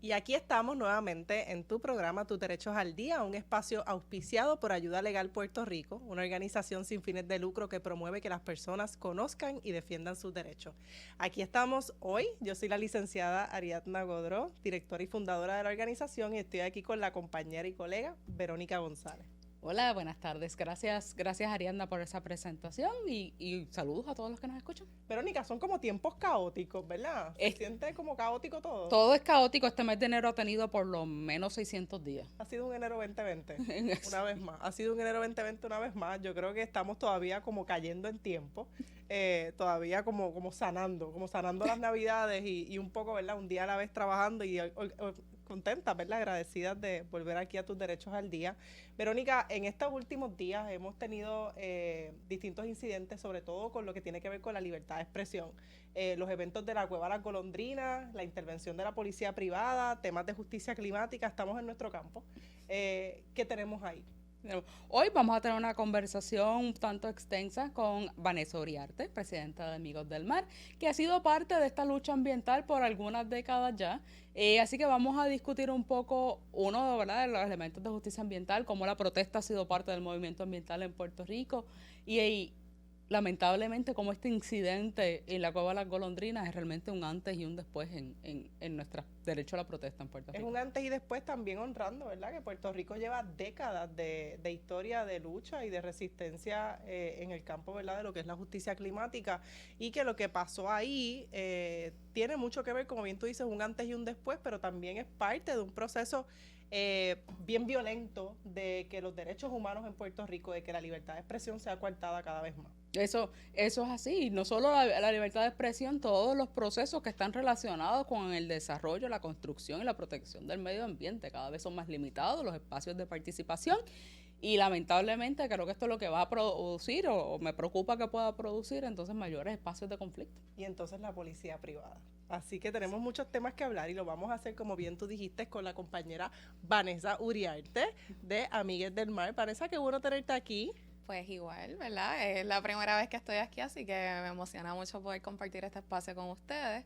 Y aquí estamos nuevamente en tu programa Tus Derechos al Día, un espacio auspiciado por Ayuda Legal Puerto Rico, una organización sin fines de lucro que promueve que las personas conozcan y defiendan sus derechos. Aquí estamos hoy, yo soy la licenciada Ariadna Godró, directora y fundadora de la organización, y estoy aquí con la compañera y colega Verónica González. Hola, buenas tardes. Gracias Ariadna por esa presentación y saludos a todos los que nos escuchan. Verónica, son como tiempos caóticos, ¿verdad? ¿Se siente como caótico todo? Todo es caótico. Este mes de enero ha tenido por lo menos 600 días. Ha sido un enero 2020, una vez más. Ha sido un enero 2020 una vez más. Yo creo que estamos todavía como cayendo en tiempo, todavía como sanando las navidades y un poco, ¿verdad? Un día a la vez trabajando y contentas, ¿verdad? Agradecidas de volver aquí a Tus Derechos al Día. Verónica, en estos últimos días hemos tenido distintos incidentes, sobre todo con lo que tiene que ver con la libertad de expresión. Los eventos de la Cueva Las Golondrinas, la intervención de la policía privada, temas de justicia climática, estamos en nuestro campo. ¿Qué tenemos ahí? Hoy vamos a tener una conversación un tanto extensa con Vanessa Uriarte, presidenta de Amigos del Mar, que ha sido parte de esta lucha ambiental por algunas décadas ya. Así que vamos a discutir un poco ¿verdad?, de los elementos de justicia ambiental, cómo la protesta ha sido parte del movimiento ambiental en Puerto Rico y lamentablemente como este incidente en la Cueva de las Golondrinas es realmente un antes y un después en nuestro derecho a la protesta en Puerto Rico. Es un antes y después también honrando, ¿verdad?, que Puerto Rico lleva décadas de historia de lucha y de resistencia en el campo, ¿verdad?, de lo que es la justicia climática, y que lo que pasó ahí tiene mucho que ver, como bien tú dices, un antes y un después, pero también es parte de un proceso bien violento de que los derechos humanos en Puerto Rico, de que la libertad de expresión sea coartada cada vez más. Eso es así, no solo la libertad de expresión, todos los procesos que están relacionados con el desarrollo, la construcción y la protección del medio ambiente cada vez son más limitados, los espacios de participación, y lamentablemente creo que esto es lo que va a producir, o me preocupa que pueda producir, entonces mayores espacios de conflicto. Y entonces la policía privada. Así que tenemos muchos temas que hablar y lo vamos a hacer, como bien tú dijiste, con la compañera Vanessa Uriarte de Amigues del Mar. Vanessa, qué bueno tenerte aquí. Pues igual, ¿verdad? Es la primera vez que estoy aquí, así que me emociona mucho poder compartir este espacio con ustedes.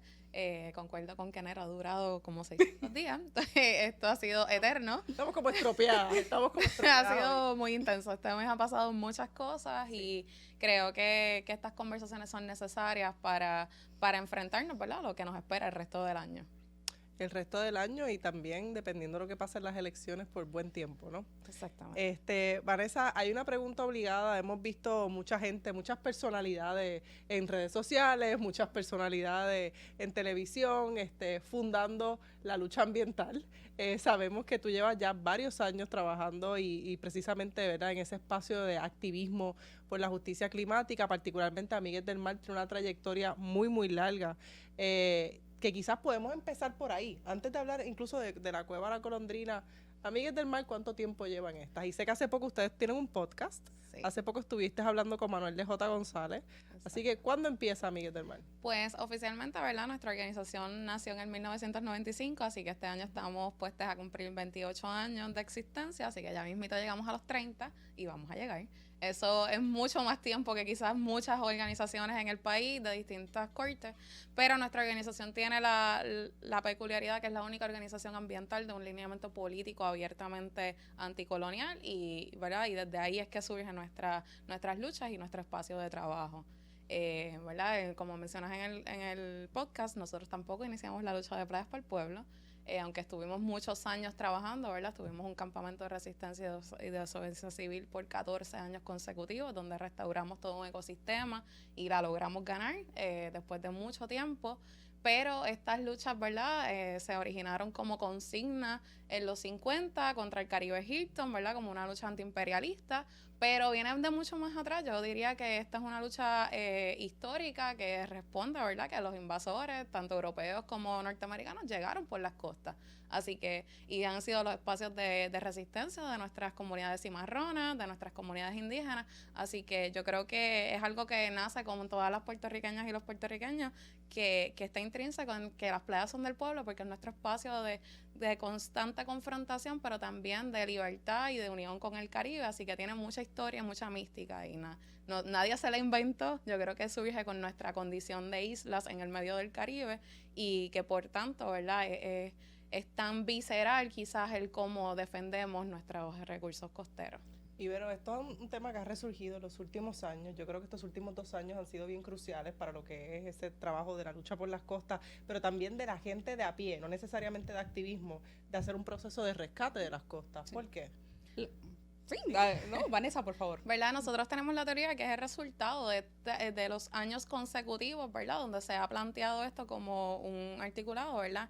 Concuerdo con que enero ha durado como 600 días. Esto ha sido eterno. Estamos como estropeadas. Ha sido muy intenso. Este mes ha pasado muchas cosas y creo que estas conversaciones son necesarias para enfrentarnos, ¿verdad?, a lo que nos espera el resto del año. El resto del año y también dependiendo de lo que pase en las elecciones por buen tiempo, ¿no? Exactamente. Vanessa, hay una pregunta obligada. Hemos visto mucha gente, muchas personalidades en redes sociales, muchas personalidades en televisión, fundando la lucha ambiental. Sabemos que tú llevas ya varios años trabajando y precisamente, ¿verdad?, en ese espacio de activismo por la justicia climática, particularmente Amigues del Mar tiene una trayectoria muy, muy larga. Que quizás podemos empezar por ahí, antes de hablar incluso de la Cueva de la Golondrina. Amigues del Mar, ¿cuánto tiempo llevan estas? Y sé que hace poco ustedes tienen un podcast. Sí. Hace poco estuviste hablando con Manuel de J. González. Exacto. Así que, ¿cuándo empieza Amigues del Mar? Pues oficialmente, ¿verdad?, nuestra organización nació en el 1995, así que este año estamos puestas a cumplir 28 años de existencia, así que ya mismito llegamos a los 30 y vamos a llegar. Eso es mucho más tiempo que quizás muchas organizaciones en el país de distintas cortes, pero nuestra organización tiene la peculiaridad que es la única organización ambiental de un lineamiento político abiertamente anticolonial ¿verdad?, y desde ahí es que surgen nuestras luchas y nuestro espacio de trabajo. ¿Verdad? Como mencionas en el podcast, nosotros tampoco iniciamos la lucha de playas para el pueblo. Aunque estuvimos muchos años trabajando, ¿verdad? Tuvimos un campamento de resistencia y de desobediencia civil por 14 años consecutivos, donde restauramos todo un ecosistema y la logramos ganar después de mucho tiempo. Pero estas luchas, ¿verdad?, se originaron como consigna en los 50 contra el Caribe Hilton, ¿verdad?, como una lucha antiimperialista, pero vienen de mucho más atrás. Yo diría que esta es una lucha histórica que responde, ¿verdad?, que los invasores, tanto europeos como norteamericanos, llegaron por las costas. Así que, y han sido los espacios de resistencia de nuestras comunidades cimarronas, de nuestras comunidades indígenas. Así que yo creo que es algo que nace como en todas las puertorriqueñas y los puertorriqueños, que está intrínseco en que las playas son del pueblo, porque es nuestro espacio de constante confrontación, pero también de libertad y de unión con el Caribe. Así que tiene mucha historia, mucha mística y nadie se la inventó. Yo creo que surge con nuestra condición de islas en el medio del Caribe y que por tanto, ¿verdad?, es tan visceral quizás el cómo defendemos nuestros recursos costeros. Ibero, esto es un tema que ha resurgido en los últimos años. Yo creo que estos últimos 2 años han sido bien cruciales para lo que es ese trabajo de la lucha por las costas, pero también de la gente de a pie, no necesariamente de activismo, de hacer un proceso de rescate de las costas. Sí. ¿Por qué? Sí, no, Vanessa, por favor. ¿Verdad? Nosotros tenemos la teoría que es el resultado de los años consecutivos, ¿verdad? Donde se ha planteado esto como un articulado, ¿verdad?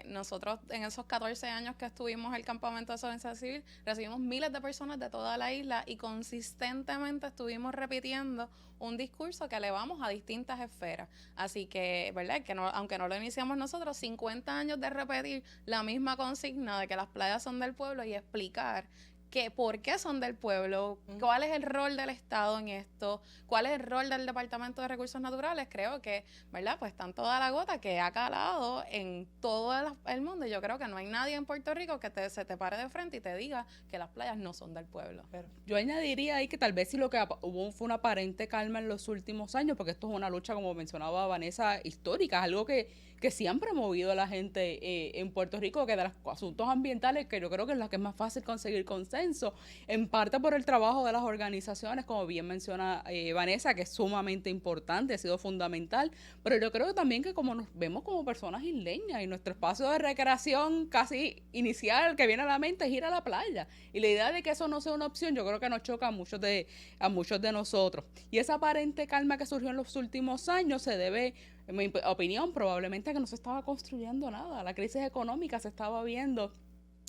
Nosotros en esos 14 años que estuvimos en el campamento de Sociedad Civil, recibimos miles de personas de toda la isla y consistentemente estuvimos repitiendo un discurso que elevamos a distintas esferas. Así que, ¿verdad? Que no, aunque no lo iniciamos nosotros, 50 años de repetir la misma consigna de que las playas son del pueblo y explicar que por qué son del pueblo, cuál es el rol del Estado en esto, cuál es el rol del Departamento de Recursos Naturales. Creo que, ¿verdad? Pues están toda la gota que ha calado en todo el mundo. Yo creo que no hay nadie en Puerto Rico que se te pare de frente y te diga que las playas no son del pueblo. Yo añadiría ahí que tal vez si lo que hubo fue una aparente calma en los últimos años, porque esto es una lucha, como mencionaba Vanessa, histórica, es algo que siempre ha movido a la gente en Puerto Rico, que de los asuntos ambientales, que yo creo que es la que es más fácil conseguir consenso, en parte por el trabajo de las organizaciones, como bien menciona Vanessa, que es sumamente importante, ha sido fundamental, pero yo creo también que como nos vemos como personas isleñas y nuestro espacio de recreación casi inicial que viene a la mente es ir a la playa, y la idea de que eso no sea una opción, yo creo que nos choca a muchos de nosotros, y esa aparente calma que surgió en los últimos años se debe, en mi opinión, probablemente que no se estaba construyendo nada. La crisis económica se estaba viendo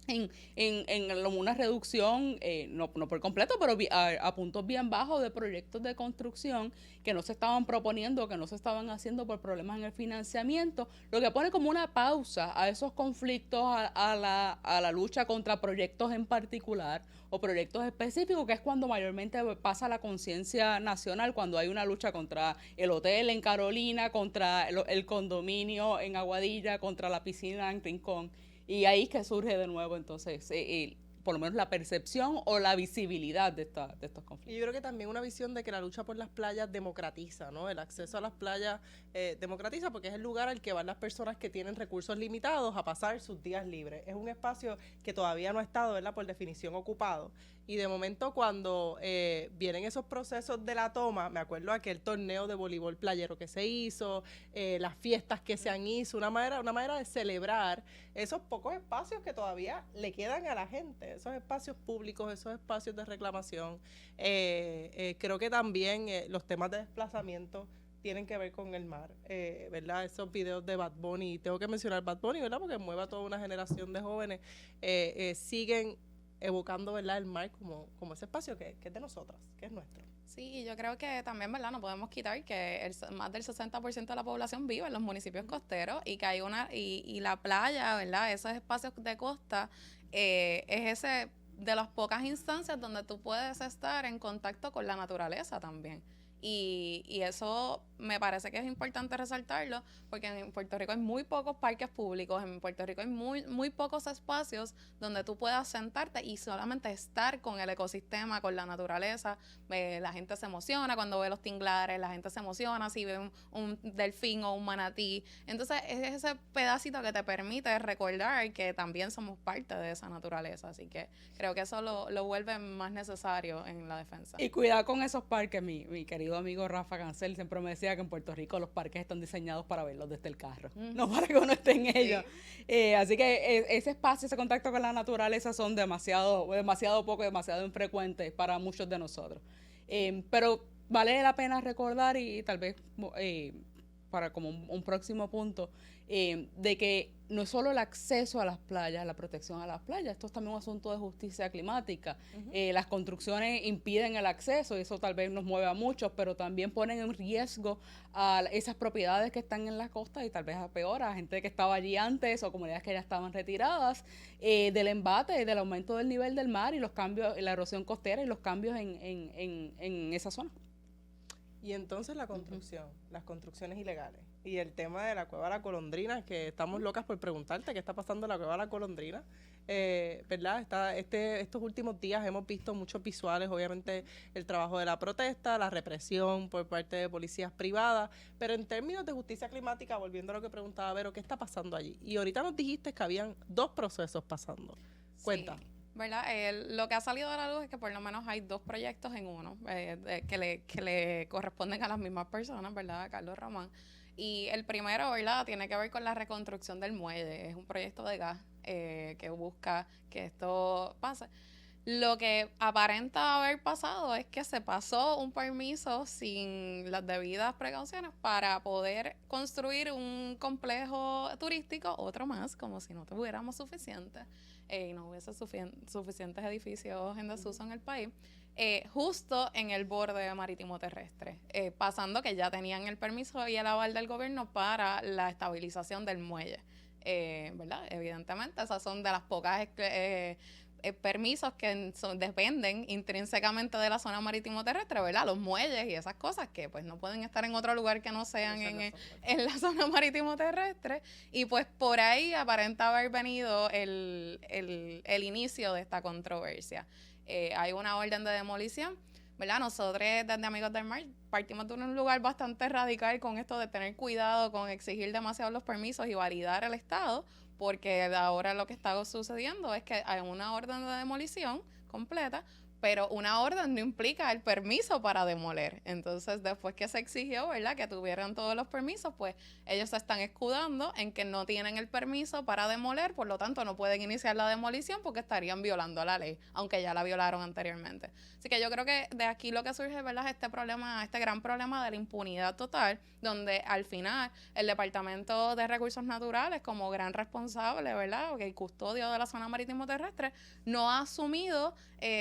en una reducción, no por completo, pero a puntos bien bajos de proyectos de construcción que no se estaban proponiendo, que no se estaban haciendo por problemas en el financiamiento, lo que pone como una pausa a esos conflictos, a la lucha contra proyectos en particular o proyectos específicos, que es cuando mayormente pasa la conciencia nacional, cuando hay una lucha contra el hotel en Carolina, contra el condominio en Aguadilla, contra la piscina en Rincón. Y ahí es que surge de nuevo, entonces, por lo menos la percepción o la visibilidad de estos conflictos. Y yo creo que también una visión de que la lucha por las playas democratiza, ¿no? El acceso a las playas democratiza porque es el lugar al que van las personas que tienen recursos limitados a pasar sus días libres. Es un espacio que todavía no ha estado, ¿verdad?, por definición ocupado. Y de momento cuando vienen esos procesos de la toma, me acuerdo aquel torneo de voleibol playero que se hizo, las fiestas que se han hizo, una manera de celebrar esos pocos espacios que todavía le quedan a la gente, esos espacios públicos, esos espacios de reclamación. Creo que también los temas de desplazamiento tienen que ver con el mar, ¿verdad? Esos videos de Bad Bunny, y tengo que mencionar Bad Bunny, ¿verdad?, porque mueve a toda una generación de jóvenes, siguen evocando, ¿verdad?, el mar como ese espacio que es de nosotras, que es nuestro. Sí, y yo creo que también, ¿verdad?, no podemos quitar que más del 60% de la población vive en los municipios costeros y que hay y la playa, ¿verdad?, esos espacios de costa, es ese de las pocas instancias donde tú puedes estar en contacto con la naturaleza también. Y eso me parece que es importante resaltarlo porque en Puerto Rico hay muy pocos parques públicos, en Puerto Rico hay muy pocos espacios donde tú puedas sentarte y solamente estar con el ecosistema, con la naturaleza. La gente se emociona cuando ve los tinglares, la gente se emociona si ve un delfín o un manatí. Entonces es ese pedacito que te permite recordar que también somos parte de esa naturaleza, así que creo que eso lo vuelve más necesario en la defensa. Y cuidado con esos parques, mi querido amigo Rafa Cancel siempre me decía que en Puerto Rico los parques están diseñados para verlos desde el carro, no para que uno esté en ellos. Sí. Así que ese espacio, ese contacto con la naturaleza son demasiado poco, demasiado infrecuentes para muchos de nosotros. Pero vale la pena recordar y tal vez para como un próximo punto, de que no es solo el acceso a las playas, la protección a las playas, esto es también un asunto de justicia climática. Las construcciones impiden el acceso y eso tal vez nos mueve a muchos, pero también ponen en riesgo a esas propiedades que están en la costa y tal vez a peor, a gente que estaba allí antes o comunidades que ya estaban retiradas, del embate, del aumento del nivel del mar y los cambios, la erosión costera y los cambios en esa zona. Y entonces la construcción, las construcciones ilegales. Y el tema de la Cueva de la Golondrina, que estamos locas por preguntarte qué está pasando en la Cueva de la Golondrina. ¿Verdad? Estos últimos días hemos visto muchos visuales, obviamente el trabajo de la protesta, la represión por parte de policías privadas, pero en términos de justicia climática, volviendo a lo que preguntaba Vero, ¿qué está pasando allí? Y ahorita nos dijiste que habían 2 procesos pasando. Cuenta. Sí, ¿verdad? Lo que ha salido a la luz es que por lo menos hay 2 proyectos en uno que le corresponden a las mismas personas, ¿verdad? A Carlos Román. Y el primero, ¿verdad? Tiene que ver con la reconstrucción del muelle. Es un proyecto de gas que busca que esto pase. Lo que aparenta haber pasado es que se pasó un permiso sin las debidas precauciones para poder construir un complejo turístico, otro más, como si no tuviéramos suficiente y no hubiese suficientes edificios en desuso en el país, justo en el borde marítimo terrestre, pasando que ya tenían el permiso y el aval del gobierno para la estabilización del muelle. ¿Verdad? Evidentemente, esas son de las pocas permisos que dependen intrínsecamente de la zona marítimo terrestre, ¿verdad? Los muelles y esas cosas que pues no pueden estar en otro lugar que no sean en la zona marítimo terrestre. Y pues por ahí aparenta haber venido el inicio de esta controversia. Hay una orden de demolición, ¿verdad? Nosotros desde Amigos del Mar partimos de un lugar bastante radical con esto de tener cuidado con exigir demasiado los permisos y validar el Estado, porque ahora lo que está sucediendo es que hay una orden de demolición completa, pero una orden no implica el permiso para demoler. Entonces, después que se exigió, ¿verdad?, que tuvieran todos los permisos, pues ellos se están escudando en que no tienen el permiso para demoler, por lo tanto no pueden iniciar la demolición porque estarían violando la ley, aunque ya la violaron anteriormente. Así que yo creo que de aquí lo que surge, ¿verdad?, este gran problema de la impunidad total, donde al final el Departamento de Recursos Naturales, como gran responsable, ¿verdad?, el custodio de la zona marítimo terrestre, no ha asumido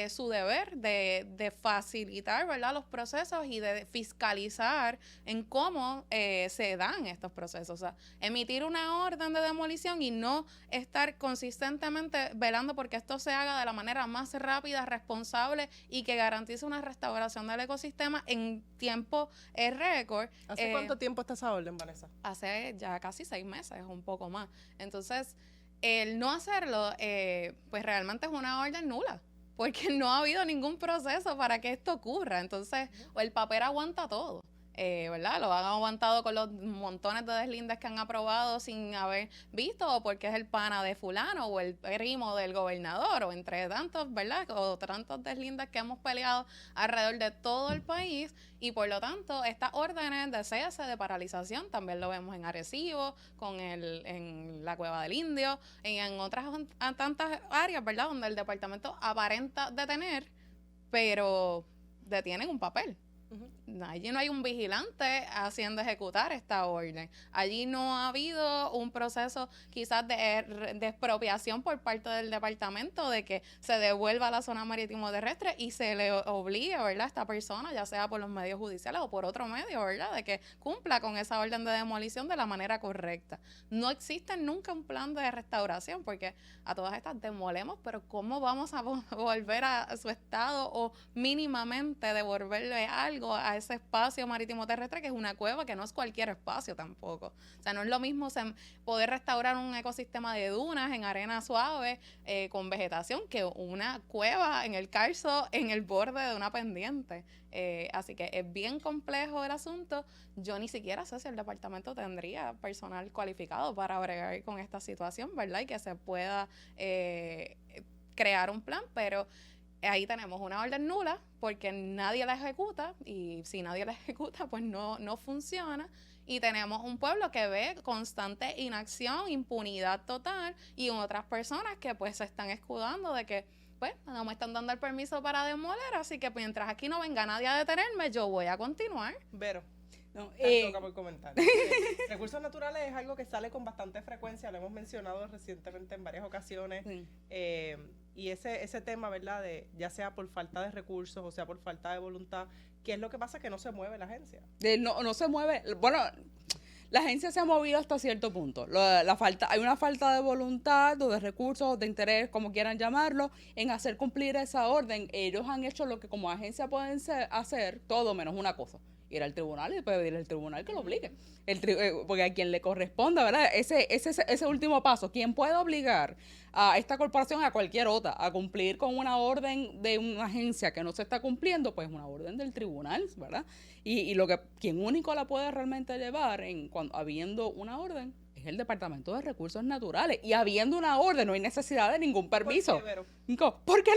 su deber de facilitar, ¿verdad?, los procesos y de fiscalizar en cómo se dan estos procesos. O sea, emitir una orden de demolición y no estar consistentemente velando porque esto se haga de la manera más rápida, responsable y que garantice una restauración del ecosistema en tiempo récord. ¿Hace cuánto tiempo está esa orden, Vanessa? Hace ya casi 6 meses, un poco más. Entonces, el no hacerlo, pues realmente es una orden nula, porque no ha habido ningún proceso para que esto ocurra. Entonces, el papel aguanta todo. ¿Verdad? Lo han aguantado con los montones de deslindes que han aprobado sin haber visto, o porque es el pana de fulano o el primo del gobernador, o entre tantos, ¿verdad?, o tantos deslindes que hemos peleado alrededor de todo el país. Y por lo tanto, estas órdenes de cese, de paralización, también lo vemos en Arecibo, en la Cueva del Indio, y en otras tantas áreas, ¿verdad?, donde el departamento aparenta detener, pero detienen un papel. Allí no hay un vigilante haciendo ejecutar esta orden. Allí no ha habido un proceso quizás de expropiación por parte del departamento, de que se devuelva a la zona marítimo terrestre y se le obligue, ¿verdad?, a esta persona, ya sea por los medios judiciales o por otro medio, ¿verdad?, de que cumpla con esa orden de demolición de la manera correcta. No existe nunca un plan de restauración, porque a todas estas demolemos, pero ¿cómo vamos a volver a su estado o mínimamente devolverle algo a ese espacio marítimo terrestre, que es una cueva, que no es cualquier espacio tampoco? O sea, no es lo mismo poder restaurar un ecosistema de dunas en arena suave con vegetación que una cueva en el Carso, en el borde de una pendiente. Así que es bien complejo el asunto. Yo ni siquiera sé si el departamento tendría personal cualificado para bregar con esta situación, ¿verdad?, y que se pueda crear un plan, pero ahí tenemos una orden nula porque nadie la ejecuta, y si nadie la ejecuta, pues no funciona. Y tenemos un pueblo que ve constante inacción, impunidad total, y otras personas que pues se están escudando de que pues no me están dando el permiso para demoler, así que mientras aquí no venga nadie a detenerme, yo voy a continuar. Vero. No, toca por comentar. Recursos naturales es algo que sale con bastante frecuencia, lo hemos mencionado recientemente en varias ocasiones. Sí. Y ese tema, ¿verdad?, de ya sea por falta de recursos o sea por falta de voluntad, ¿qué es lo que pasa? Que no se mueve la agencia. No se mueve. Bueno, la agencia se ha movido hasta cierto punto. Hay una falta de voluntad o de recursos, de interés, como quieran llamarlo, en hacer cumplir esa orden. Ellos han hecho lo que como agencia pueden hacer, todo menos una cosa, ir al tribunal y pedir al tribunal que lo obligue. Porque a quien le corresponda, ¿verdad? Ese último paso, ¿quién puede obligar a esta corporación, a cualquier otra, a cumplir con una orden de una agencia que no se está cumpliendo? Pues una orden del tribunal, ¿verdad? Y quien único la puede realmente llevar habiendo una orden es el Departamento de Recursos Naturales. Y habiendo una orden, no hay necesidad de ningún permiso. ¿Por qué, Vero? Porque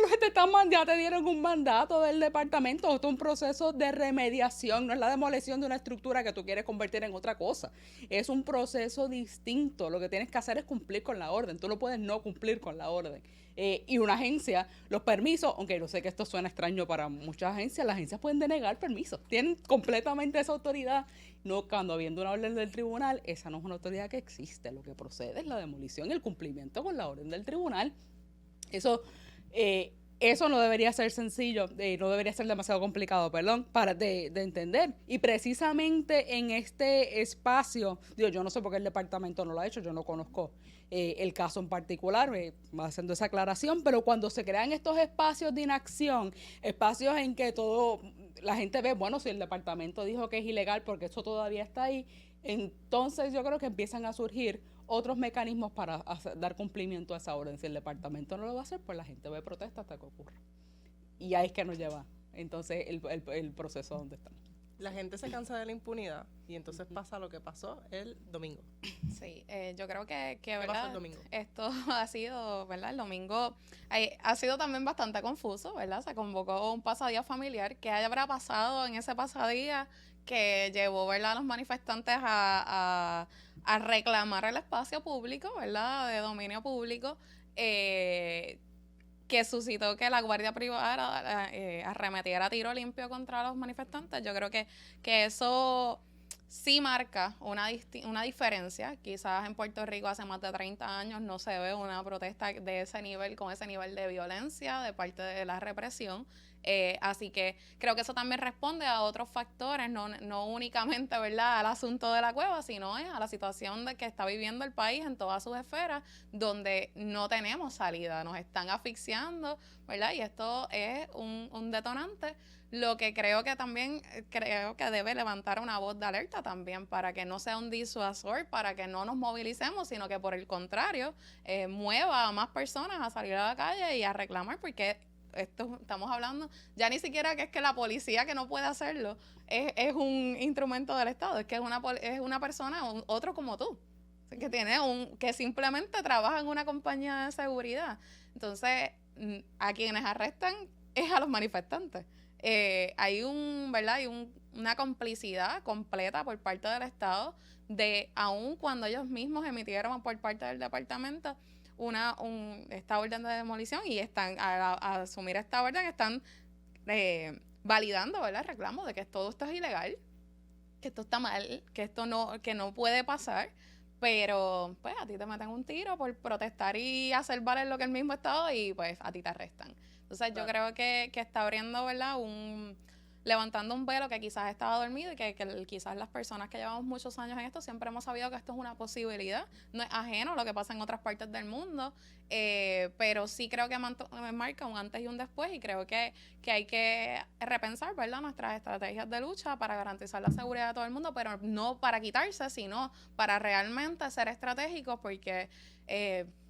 ya te dieron un mandato del departamento. Esto es un proceso de remediación, no es la demolición de una estructura que tú quieres convertir en otra cosa. Es un proceso distinto. Lo que tienes que hacer es cumplir con la orden. Tú no puedes no cumplir con la orden. Y una agencia, los permisos, aunque yo sé que esto suena extraño para muchas agencias, las agencias pueden denegar permisos. Tienen completamente esa autoridad. No, cuando habiendo una orden del tribunal, esa no es una autoridad que existe. Lo que procede es la demolición y el cumplimiento con la orden del tribunal. Eso no debería ser sencillo, no debería ser demasiado complicado, de entender. Y precisamente en este espacio, yo no sé por qué el departamento no lo ha hecho, yo no conozco el caso en particular, haciendo esa aclaración, pero cuando se crean estos espacios de inacción, espacios en que la gente ve, bueno, si el departamento dijo que es ilegal porque eso todavía está ahí, entonces yo creo que empiezan a surgir otros mecanismos para dar cumplimiento a esa orden. Si el departamento no lo va a hacer, pues la gente va a protestar hasta que ocurra. Y ahí es que nos lleva entonces el proceso donde estamos. La gente se cansa de la impunidad y entonces pasa lo que pasó el domingo. Sí, yo creo que ¿Qué ¿verdad? pasó el domingo? Esto ha sido, ¿verdad? El domingo ha sido también bastante confuso, ¿verdad? Se convocó un pasadía familiar. ¿Qué habrá pasado en ese pasadía que llevó, ¿verdad?, a los manifestantes a reclamar el espacio público, ¿verdad?, de dominio público, que suscitó que la Guardia Privada arremetiera a tiro limpio contra los manifestantes? Yo creo que eso sí marca una diferencia. Quizás en Puerto Rico hace más de 30 años no se ve una protesta de ese nivel, con ese nivel de violencia de parte de la represión. Así que creo que eso también responde a otros factores, no únicamente, ¿verdad?, al asunto de la cueva, sino a la situación de que está viviendo el país en todas sus esferas, donde no tenemos salida, nos están asfixiando, ¿verdad? Y esto es un detonante. Lo que creo que también debe levantar una voz de alerta también, para que no sea un disuasor, para que no nos movilicemos, sino que por el contrario, mueva a más personas a salir a la calle y a reclamar, porque estamos hablando, ya ni siquiera que es que la policía, que no puede hacerlo, es un instrumento del Estado, es que es una persona, otro como tú, que simplemente trabaja en una compañía de seguridad. Entonces, a quienes arrestan es a los manifestantes. Hay una complicidad completa por parte del Estado, aun cuando ellos mismos emitieron por parte del departamento esta orden de demolición, y están a asumir esta orden, están validando, ¿verdad?, el reclamo de que todo esto es ilegal, que esto está mal, que no puede pasar, pero pues a ti te meten un tiro por protestar y hacer valer lo que el mismo Estado, y pues a ti te arrestan. Entonces yo creo que está abriendo, ¿verdad?, levantando un velo que quizás estaba dormido, y que quizás las personas que llevamos muchos años en esto siempre hemos sabido que esto es una posibilidad, no es ajeno a lo que pasa en otras partes del mundo, pero sí creo que marca un antes y un después, y creo que hay que repensar, ¿verdad?, nuestras estrategias de lucha para garantizar la seguridad de todo el mundo, pero no para quitarse, sino para realmente ser estratégicos, porque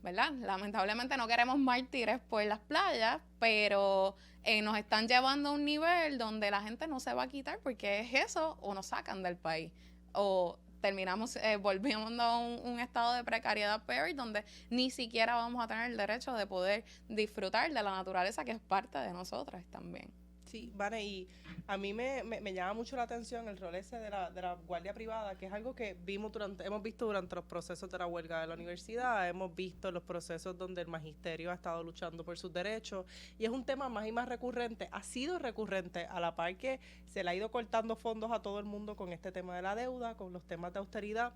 ¿verdad?, lamentablemente no queremos mártires por las playas, pero nos están llevando a un nivel donde la gente no se va a quitar, porque es eso, o nos sacan del país, o terminamos volviendo a un estado de precariedad peor, donde ni siquiera vamos a tener el derecho de poder disfrutar de la naturaleza, que es parte de nosotras también. Sí, Vane, y a mí me llama mucho la atención el rol ese de la guardia privada, que es algo que hemos visto durante los procesos de la huelga de la universidad, hemos visto los procesos donde el magisterio ha estado luchando por sus derechos, y es un tema más y más recurrente, ha sido recurrente a la par que se le ha ido cortando fondos a todo el mundo con este tema de la deuda, con los temas de austeridad.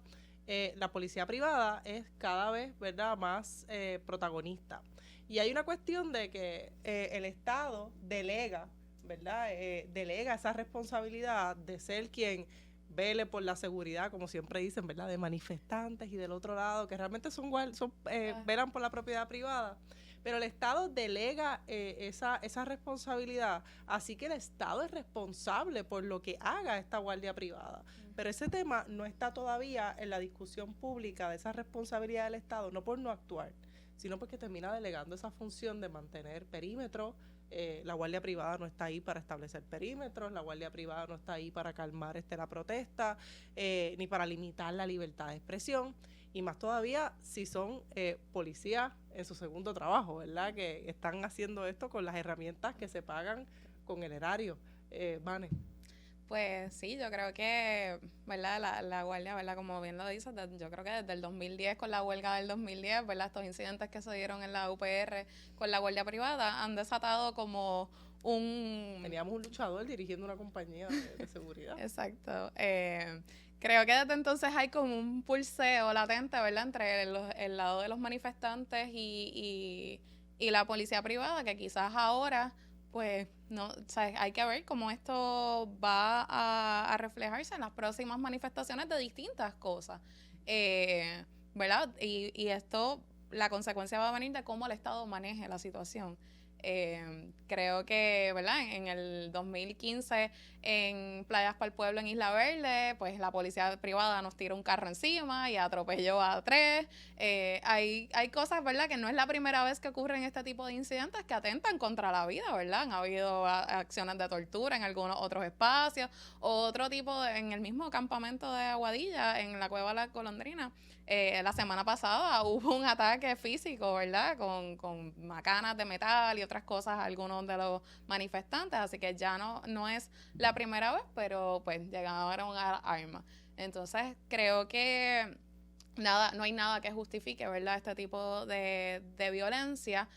La policía privada es cada vez, ¿verdad?, más protagonista. Y hay una cuestión de que el Estado delega, ¿verdad?, delega esa responsabilidad de ser quien vele por la seguridad, como siempre dicen, ¿verdad?, de manifestantes, y del otro lado, que realmente velan por la propiedad privada. pero el Estado delega esa responsabilidad, así que el Estado es responsable por lo que haga esta guardia privada. Pero ese tema no está todavía en la discusión pública de esa responsabilidad del Estado, no por no actuar, sino porque termina delegando esa función de mantener perímetros. La guardia privada no está ahí para establecer perímetros, la guardia privada no está ahí para calmar la protesta, ni para limitar la libertad de expresión, y más todavía si son policías en su segundo trabajo, ¿verdad? Que están haciendo esto con las herramientas que se pagan con el erario. Vane. Pues sí, yo creo que, ¿verdad? La guardia, ¿verdad? Como bien lo dices, yo creo que desde el 2010, con la huelga del 2010, ¿verdad? Estos incidentes que se dieron en la UPR con la guardia privada han desatado como Teníamos un luchador dirigiendo una compañía de seguridad. Exacto. Creo que desde entonces hay como un pulseo latente, ¿verdad? Entre el lado de los manifestantes y la policía privada, que quizás ahora pues no, o sea, hay que ver cómo esto va a reflejarse en las próximas manifestaciones de distintas cosas, ¿verdad? Y esto, la consecuencia va a venir de cómo el Estado maneje la situación. Creo que, ¿verdad? En el 2015, en Playas para el Pueblo, en Isla Verde, pues la policía privada nos tiró un carro encima y atropelló a 3. Hay cosas, ¿verdad? Que no es la primera vez que ocurren este tipo de incidentes que atentan contra la vida, ¿verdad? Han habido acciones de tortura en algunos otros espacios, otro tipo, en el mismo campamento de Aguadilla, en la Cueva de la Golondrina. La semana pasada hubo un ataque físico, ¿verdad? Con macanas de metal y otras cosas a algunos de los manifestantes, así que ya no es la primera vez, pero pues llegaron a armas. Entonces creo que no hay nada que justifique, ¿verdad? Este tipo de violencia,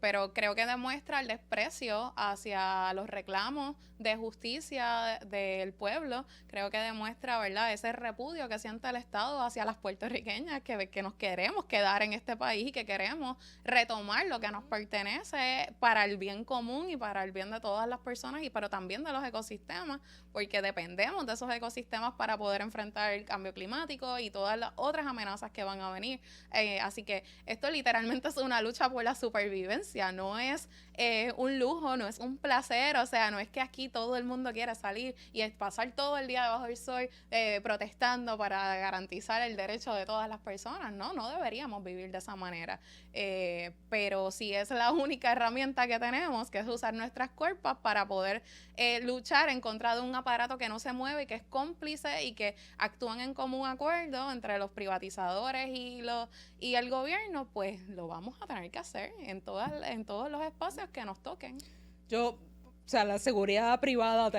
pero creo que demuestra el desprecio hacia los reclamos de justicia del pueblo. Creo que demuestra, ¿verdad?, ese repudio que siente el Estado hacia las puertorriqueñas, que nos queremos quedar en este país y que queremos retomar lo que nos pertenece para el bien común y para el bien de todas las personas, pero también de los ecosistemas, porque dependemos de esos ecosistemas para poder enfrentar el cambio climático y todas las otras amenazas que van a venir. Así que esto literalmente es una lucha por la supervivencia, no es un lujo, no es un placer, o sea, no es que aquí todo el mundo quiera salir y pasar todo el día debajo del sol protestando para garantizar el derecho de todas las personas, no deberíamos vivir de esa manera, pero si es la única herramienta que tenemos, que es usar nuestras cuerpos para poder luchar en contra de un aparato que no se mueve y que es cómplice y que actúan en común acuerdo entre los privatizadores y el gobierno, pues lo vamos a tener que hacer en todos los espacios que nos toquen. O sea, la seguridad privada,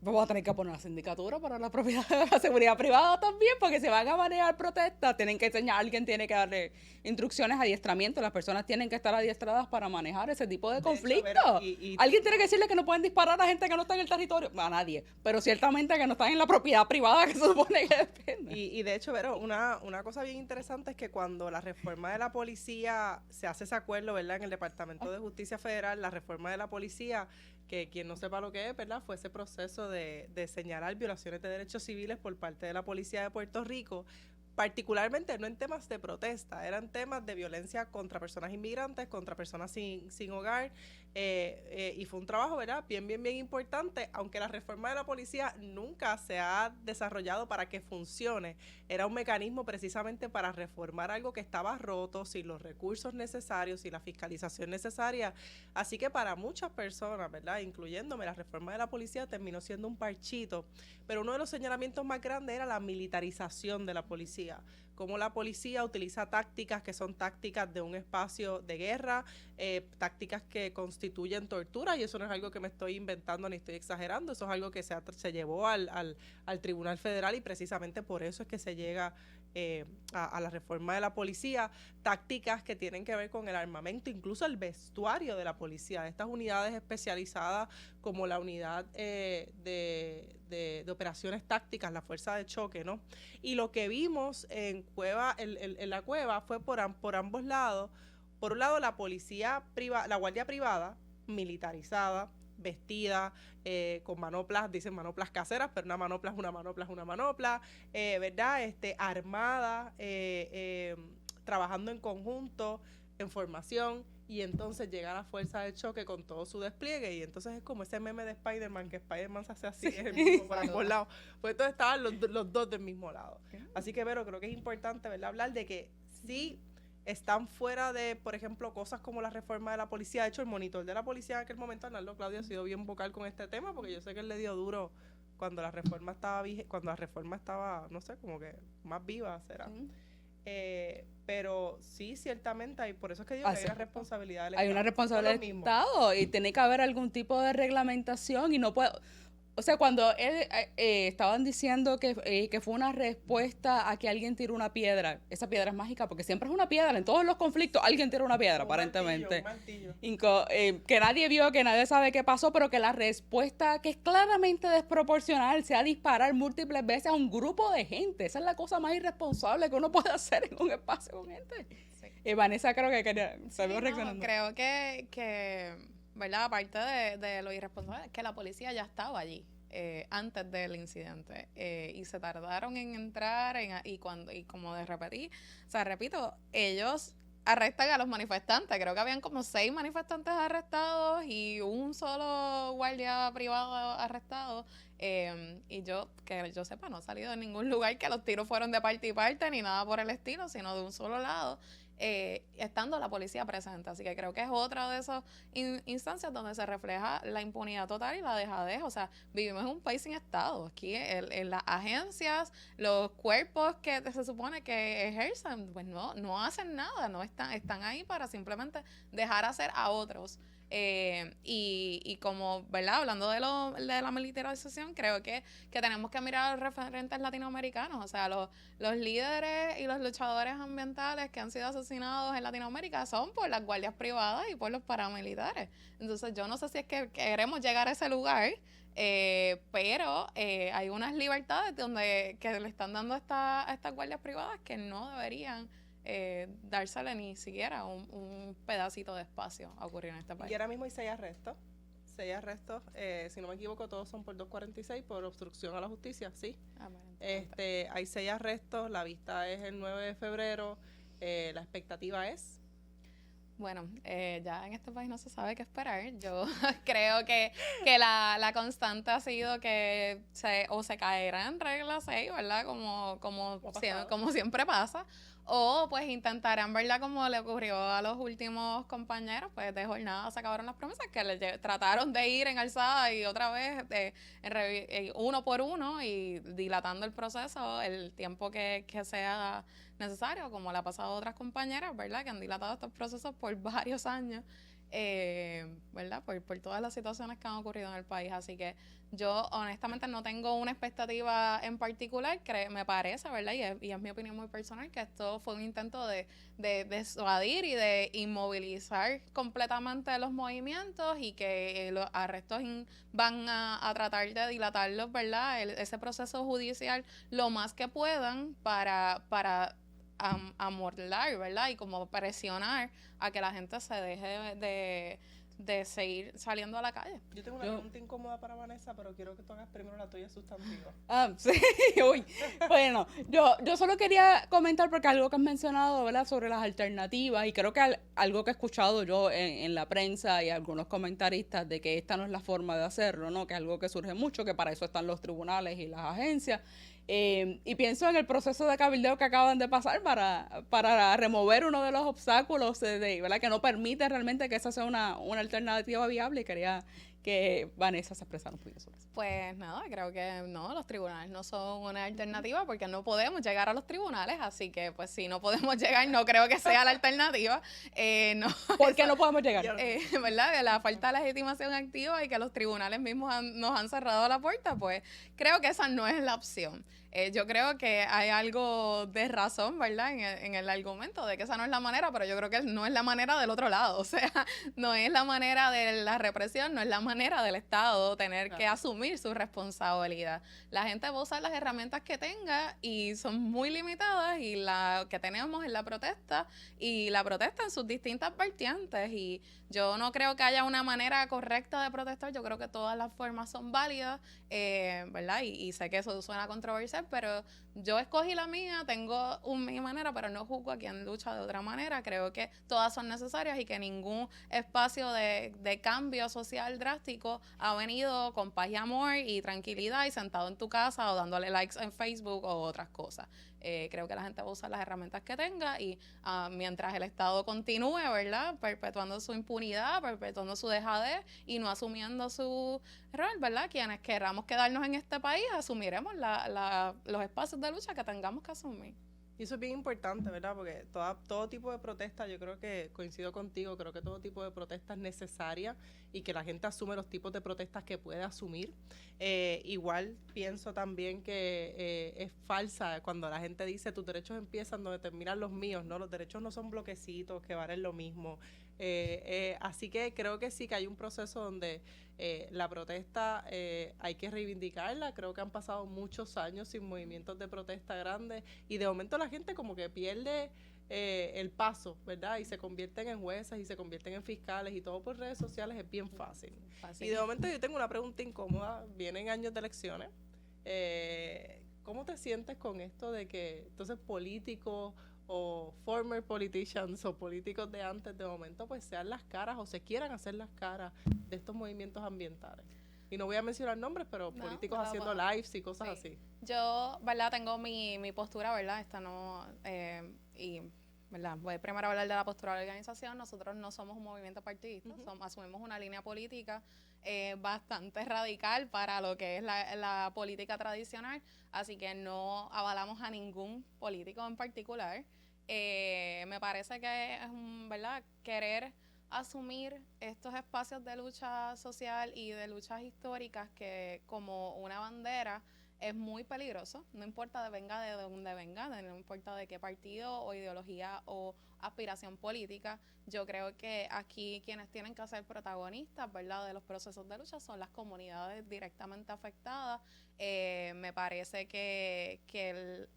vamos a tener que poner la sindicatura para la propiedad de la seguridad privada también, porque si van a manejar protestas, tienen que enseñar, alguien tiene que darle instrucciones, adiestramiento, las personas tienen que estar adiestradas para manejar ese tipo de conflictos. Alguien tiene que decirle que no pueden disparar a gente que no está en el territorio, a nadie, pero ciertamente que no están en la propiedad privada que se supone que depende. Y de hecho, Vero, una cosa bien interesante es que cuando la reforma de la policía, se hace ese acuerdo, ¿verdad?, en el Departamento de Justicia Federal, la reforma de la policía, que quien no sepa lo que es, ¿verdad?, fue ese proceso de señalar violaciones de derechos civiles por parte de la Policía de Puerto Rico, particularmente no en temas de protesta, eran temas de violencia contra personas inmigrantes, contra personas sin hogar, y fue un trabajo, ¿verdad?, bien importante, aunque la reforma de la policía nunca se ha desarrollado para que funcione. Era un mecanismo precisamente para reformar algo que estaba roto, sin los recursos necesarios, sin la fiscalización necesaria. Así que para muchas personas, ¿verdad?, incluyéndome, la reforma de la policía terminó siendo un parchito, pero uno de los señalamientos más grandes era la militarización de la policía, cómo la policía utiliza tácticas que son tácticas de un espacio de guerra, tácticas que constituyen tortura, y eso no es algo que me estoy inventando ni estoy exagerando, eso es algo que se llevó al Tribunal Federal, y precisamente por eso es que se llega a la reforma de la policía, tácticas que tienen que ver con el armamento, incluso el vestuario de la policía, de estas unidades especializadas como la unidad de operaciones tácticas, la fuerza de choque, ¿no? Y lo que vimos en la cueva fue por ambos lados. Por un lado, la policía privada, la guardia privada, militarizada, vestida, con manoplas, dicen manoplas caseras, pero una manopla es una manopla, ¿verdad? Armada, trabajando en conjunto, en formación, y entonces llega la fuerza del choque con todo su despliegue, y entonces es como ese meme de Spider-Man, que Spider-Man se hace así, es el mismo por ambos lados. Pues entonces estaban los dos del mismo lado. Así que, pero creo que es importante, ¿verdad?, hablar de que sí están fuera de, por ejemplo, cosas como la reforma de la policía. De hecho, el monitor de la policía en aquel momento, Arnaldo Claudio, ha sido bien vocal con este tema, porque yo sé que él le dio duro cuando la reforma estaba, no sé, como que más viva será. Pero sí, ciertamente hay, por eso es que digo que hay una responsabilidad del Estado. Hay una responsabilidad del Estado y tiene que haber algún tipo de reglamentación y no puede... O sea, cuando estaban diciendo que fue una respuesta a que alguien tiró una piedra, esa piedra es mágica porque siempre es una piedra, en todos los conflictos alguien tira una piedra, aparentemente. Martillo. Que nadie vio, que nadie sabe qué pasó, pero que la respuesta, que es claramente desproporcional, sea disparar múltiples veces a un grupo de gente. Esa es la cosa más irresponsable que uno puede hacer en un espacio con gente. Sí. Vanessa creo que se vio reaccionando. Creo que ¿verdad? Aparte de lo irresponsable, es que la policía ya estaba allí antes del incidente y se tardaron en entrar y como de repetir, o sea, repito, ellos arrestan a los manifestantes, creo que habían como 6 manifestantes arrestados y un solo guardia privado arrestado, y que yo sepa, no ha salido de ningún lugar que los tiros fueron de parte y parte ni nada por el estilo, sino de un solo lado. Estando la policía presente, así que creo que es otra de esas instancias donde se refleja la impunidad total y la dejadez. O sea, vivimos en un país sin Estado. Aquí en las agencias, los cuerpos que se supone que ejercen, pues no hacen nada, no están ahí para simplemente dejar hacer a otros. Y como, ¿verdad? Hablando de la militarización, creo que tenemos que mirar a los referentes latinoamericanos, o sea, los líderes y los luchadores ambientales que han sido asesinados en Latinoamérica son por las guardias privadas y por los paramilitares. Entonces, yo no sé si es que queremos llegar a ese lugar, pero hay unas libertades que le están dando a estas guardias privadas que no deberían dársele ni siquiera un pedacito de espacio a ocurrir en este país. Y ahora mismo hay 6 arrestos. 6 arrestos, si no me equivoco, todos son por 246, por obstrucción a la justicia, sí. Hay 6 arrestos, la vista es el 9 de febrero, la expectativa es... Bueno, ya en este país no se sabe qué esperar. Yo creo que la constante ha sido que se caerá en regla 6, ¿verdad? Como siempre pasa. O pues intentarán, ¿verdad? Como le ocurrió a los últimos compañeros, pues de jornada se acabaron las promesas, que trataron de ir en alzada y otra vez uno por uno y dilatando el proceso el tiempo que sea necesario, como le ha pasado a otras compañeras, ¿verdad? Que han dilatado estos procesos por varios años, ¿verdad? Por todas las situaciones que han ocurrido en el país. Así que yo honestamente no tengo una expectativa en particular, me parece, ¿verdad? Y es mi opinión muy personal, que esto fue un intento de disuadir y de inmovilizar completamente los movimientos y que los arrestos van a tratar de dilatarlos, ¿verdad? Ese proceso judicial lo más que puedan para amorlar, ¿verdad? Y como presionar a que la gente se deje de seguir saliendo a la calle. Yo tengo una pregunta incómoda para Vanessa, pero quiero que tú hagas primero la tuya sustantiva. Sí, uy. Bueno, yo solo quería comentar, porque algo que has mencionado, ¿verdad?, sobre las alternativas, y creo que algo que he escuchado yo en la prensa y algunos comentaristas, de que esta no es la forma de hacerlo, ¿no? Que es algo que surge mucho, que para eso están los tribunales y las agencias. Y pienso en el proceso de cabildeo que acaban de pasar para remover uno de los obstáculos, ¿verdad?, que no permite realmente que esa sea una alternativa viable, y quería que Vanessa se expresara un poquito sobre eso. Pues nada, creo que no, los tribunales no son una alternativa porque no podemos llegar a los tribunales, así que pues si no podemos llegar, no creo que sea la alternativa. No, ¿por qué no podemos llegar? ¿Verdad? La falta de legitimación activa y que los tribunales mismos nos han cerrado la puerta, pues creo que esa no es la opción. Yo creo que hay algo de razón, ¿verdad?, en el argumento de que esa no es la manera, pero yo creo que no es la manera del otro lado. O sea, no es la manera de la represión, no es la manera del Estado tener que asumir su responsabilidad. La gente va a usar las herramientas que tenga y son muy limitadas, y la que tenemos es la protesta, y la protesta en sus distintas vertientes. Y yo no creo que haya una manera correcta de protestar, yo creo que todas las formas son válidas, ¿verdad? Y sé que eso suena controversial, pero yo escogí la mía, tengo mi manera, pero no juzgo a quien lucha de otra manera. Creo que todas son necesarias y que ningún espacio de cambio social drástico ha venido con paz y amor y tranquilidad y sentado en tu casa o dándole likes en Facebook o otras cosas. Creo que la gente va a usar las herramientas que tenga y mientras el Estado continúe, ¿verdad? Perpetuando su impunidad, perpetuando su dejadez y no asumiendo su rol, ¿verdad? Quienes queramos quedarnos en este país, asumiremos los espacios de lucha que tengamos que asumir. Y eso es bien importante, ¿verdad? Porque todo tipo de protesta, yo creo que coincido contigo, creo que todo tipo de protesta es necesaria y que la gente asume los tipos de protestas que puede asumir. Igual pienso también que es falsa cuando la gente dice tus derechos empiezan donde terminan los míos, ¿no? Los derechos no son bloquecitos que valen lo mismo. Así que creo que sí que hay un proceso donde la protesta hay que reivindicarla. Creo que han pasado muchos años sin movimientos de protesta grandes y de momento la gente como que pierde el paso, ¿verdad? Y se convierten en jueces y se convierten en fiscales y todo por redes sociales es bien fácil. Y de momento yo tengo una pregunta incómoda. Vienen años de elecciones. ¿Cómo te sientes con esto de que entonces políticos o former politicians o políticos de antes de momento pues sean las caras o se quieran hacer las caras de estos movimientos ambientales? Y no voy a mencionar nombres, pero políticos haciendo lives y cosas así. Yo, ¿verdad? Tengo mi postura, ¿verdad? Esta no... y, ¿verdad? Voy primero a hablar de la postura de la organización. Nosotros no somos un movimiento partidista, asumimos una línea política bastante radical para lo que es la política tradicional, así que no avalamos a ningún político en particular. Me parece que es ¿verdad? Querer asumir estos espacios de lucha social y de luchas históricas que como una bandera es muy peligroso, no importa venga de dónde venga, no importa de qué partido o ideología o aspiración política. Yo creo que aquí quienes tienen que ser protagonistas, ¿verdad?, de los procesos de lucha son las comunidades directamente afectadas. Me parece que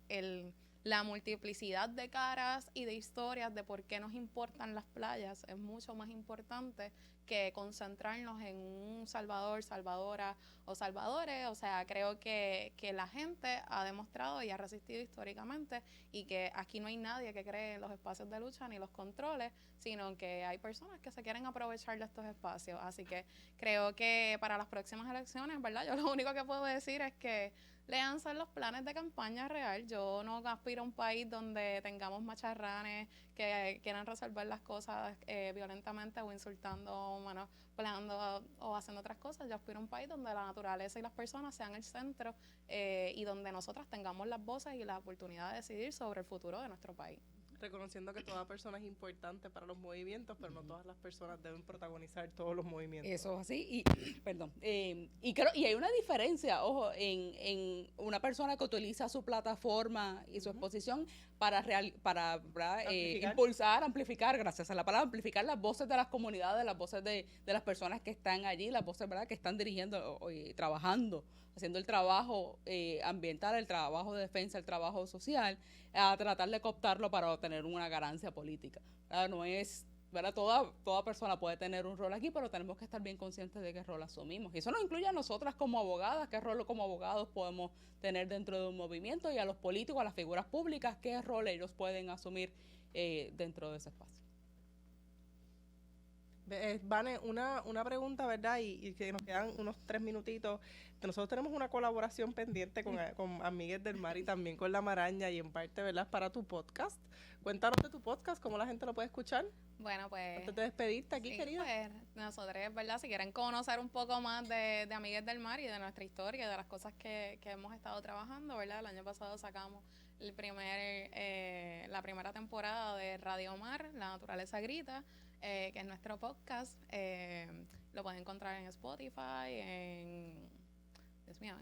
la multiplicidad de caras y de historias de por qué nos importan las playas es mucho más importante que concentrarnos en un salvador, salvadora o salvadores. O sea, creo que la gente ha demostrado y ha resistido históricamente y que aquí no hay nadie que cree en los espacios de lucha ni los controles, sino que hay personas que se quieren aprovechar de estos espacios. Así que creo que para las próximas elecciones, ¿verdad? Yo lo único que puedo decir es que léanse los planes de campaña real. Yo no aspiro a un país donde tengamos macharranes que quieran resolver las cosas violentamente o insultando, manipulando o haciendo otras cosas. Yo aspiro a un país donde la naturaleza y las personas sean el centro y donde nosotras tengamos las voces y la oportunidad de decidir sobre el futuro de nuestro país. Reconociendo que toda persona es importante para los movimientos, pero no todas las personas deben protagonizar todos los movimientos. Eso es así, y hay una diferencia, ojo, en una persona que utiliza su plataforma y su exposición para impulsar, amplificar, gracias a la palabra, amplificar las voces de las comunidades, las voces de las personas que están allí, las voces, ¿verdad?, que están dirigiendo y trabajando, haciendo el trabajo ambiental, el trabajo de defensa, el trabajo social, a tratar de cooptarlo para obtener una ganancia política. No es, ¿verdad? Toda persona puede tener un rol aquí, pero tenemos que estar bien conscientes de qué rol asumimos. Y eso nos incluye a nosotras como abogadas, qué rol como abogados podemos tener dentro de un movimiento, y a los políticos, a las figuras públicas, qué rol ellos pueden asumir dentro de ese espacio. Vane, una pregunta, ¿verdad? Y que nos quedan unos 3 minutitos. Nosotros tenemos una colaboración pendiente con Amigues del Mar y también con La Maraña, y en parte, ¿verdad?, para tu podcast. Cuéntanos de tu podcast, cómo la gente lo puede escuchar. Bueno, pues... Antes de despedirte aquí, querida. Pues nosotros, ¿verdad? Si quieren conocer un poco más de Amigues del Mar y de nuestra historia y de las cosas que hemos estado trabajando, ¿verdad? El año pasado sacamos la primera temporada de Radio Mar, La Naturaleza Grita, que es nuestro podcast. Lo pueden encontrar en Spotify, en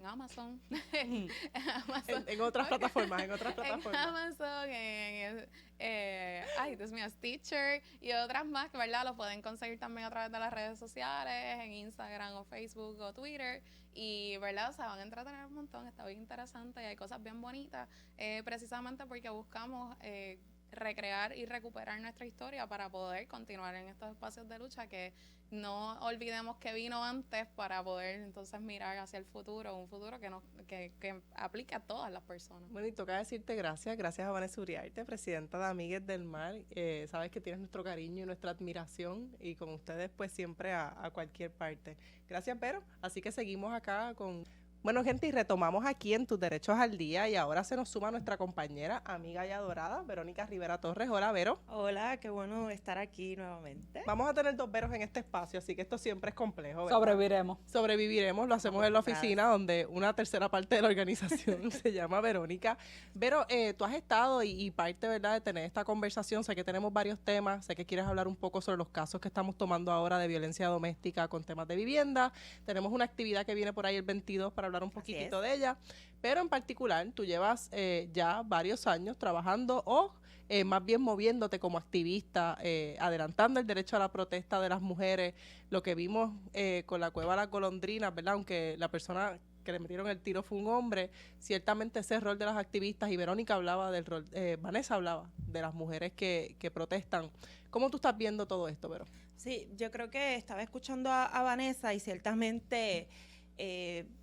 Amazon. En otras plataformas, en Amazon, Stitcher y otras más, ¿verdad? Lo pueden conseguir también a través de las redes sociales, en Instagram o Facebook o Twitter. Y, ¿verdad? Se van a entretener un montón, está bien interesante y hay cosas bien bonitas, precisamente porque buscamos recrear y recuperar nuestra historia para poder continuar en estos espacios de lucha, que no olvidemos que vino antes para poder entonces mirar hacia el futuro, un futuro que aplique a todas las personas. Bueno, y toca decirte gracias a Vanessa Uriarte, presidenta de Amigues del Mar. Sabes que tienes nuestro cariño y nuestra admiración, y con ustedes pues siempre a cualquier parte. Gracias, Vero. Así que seguimos acá con... Bueno, gente, y retomamos aquí en Tus Derechos al Día, y ahora se nos suma nuestra compañera, amiga y adorada, Verónica Rivera Torres. Hola, Vero. Hola, qué bueno estar aquí nuevamente. Vamos a tener 2 Veros en este espacio, así que esto siempre es complejo, ¿verdad? Sobreviviremos, lo hacemos en la oficina, donde una tercera parte de la organización se llama Verónica. Vero, tú has estado y parte, ¿verdad?, de tener esta conversación. Sé que tenemos varios temas, sé que quieres hablar un poco sobre los casos que estamos tomando ahora de violencia doméstica con temas de vivienda. Tenemos una actividad que viene por ahí el 22 para hablar un poquitito de ella, pero en particular tú llevas ya varios años trabajando o más bien moviéndote como activista, adelantando el derecho a la protesta de las mujeres. Lo que vimos con la Cueva de las Golondrinas, ¿verdad?, aunque la persona que le metieron el tiro fue un hombre, ciertamente ese rol de las activistas, y Verónica hablaba del rol, Vanessa hablaba de las mujeres que protestan. ¿Cómo tú estás viendo todo esto, Vero? Sí, yo creo que estaba escuchando a Vanessa, y ciertamente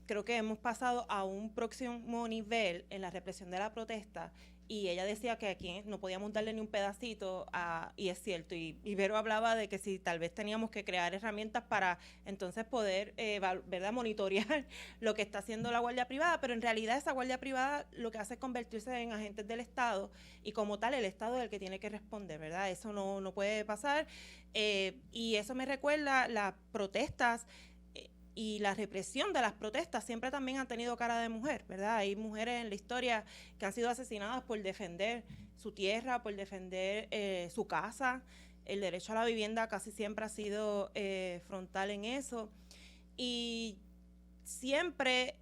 creo que hemos pasado a un próximo nivel en la represión de la protesta, y ella decía que aquí no podíamos darle ni un pedacito, y es cierto, y Vero hablaba de que si tal vez teníamos que crear herramientas para entonces poder ¿verdad?, monitorear lo que está haciendo la guardia privada, pero en realidad esa guardia privada lo que hace es convertirse en agentes del Estado, y como tal el Estado es el que tiene que responder, ¿verdad? Eso no puede pasar, y eso me recuerda las protestas y la represión de las protestas siempre también han tenido cara de mujer, ¿verdad? Hay mujeres en la historia que han sido asesinadas por defender su tierra, por defender su casa. El derecho a la vivienda casi siempre ha sido frontal en eso. Y siempre